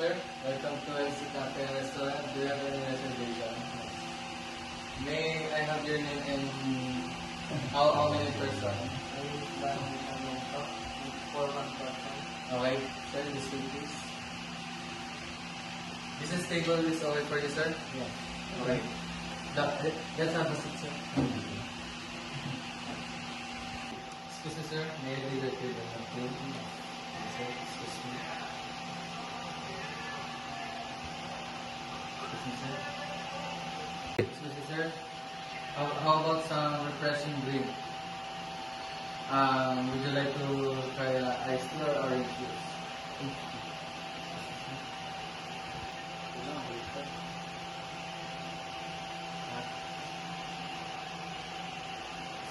sir. Welcome to LC Cafe Restaurant. Do you have any reservation? May I have your name and how many person? For one person. Okay, sir, this way please. This is table is okay for you, sir? Yes. Okay. Let's have a seat, sir. Excuse me, sir. May I leave your table? Okay. Sir, excuse me. Excuse me, sir. Excuse me, sir. How about some refreshing drink? Would you like to try iced tea or orange juice?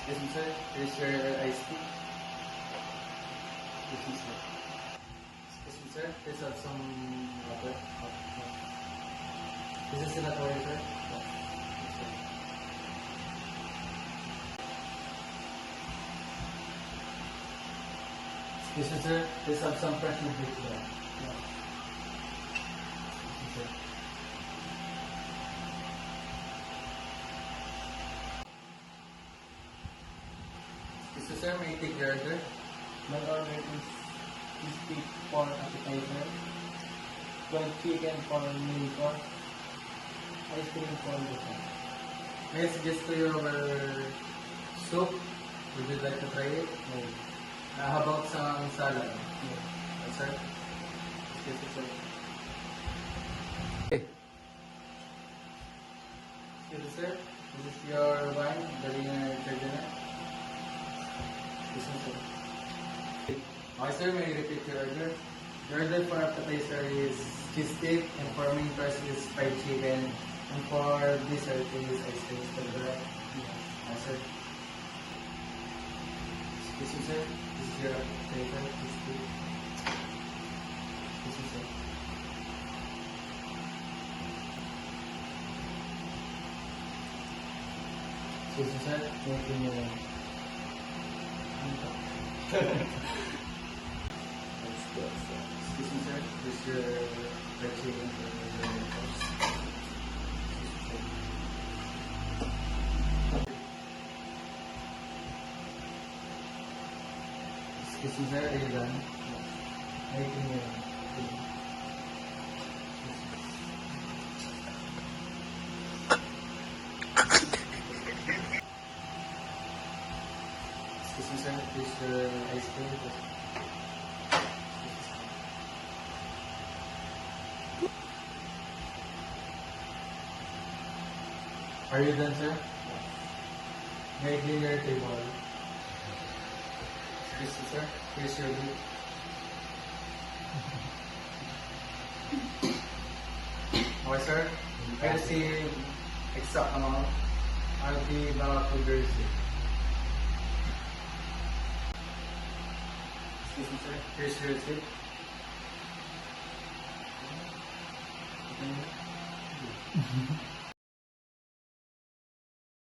Excuse me, sir. Here's your iced tea. Excuse me, sir. Excuse me, sir. Please have some water. This is still at water, sir? Yes, sir. Excuse me, sir. Please have some fresh milk here. Excuse me, sir. Excuse me, sir. May I take your order? My order is steak for appetizer, 12 chicken for main course, ice cream for dessert. May I suggest to you our soup? Would you like to try it? No. How about some salad? Yes. Sir? Excuse me, sir. Okay. Excuse me, sir. This is your wine, Berliner Chardonnay. Excuse me, sir. Okay, sir, may I repeat your order? Your order for appetizer is cheesesteak, and for main course is fried chicken, and for dessert is ice cream. Is that correct? Yes, sir. Excuse me, sir. This is your appetizer, cheesesteak. Excuse me, sir. Excuse me, sir. Thank you. Excuse me, sir. This is your fried chicken for the main course. Excuse me, sir. Are you done? Thank you. Excuse me, sir. This is your ice cream. Are you done, sir? May I clean your table? Excuse me, sir. Here's your bill. Okay, sir. I receive exact amount. I'll be back to the receipt. Excuse me, sir. Here's your receipt. Okay.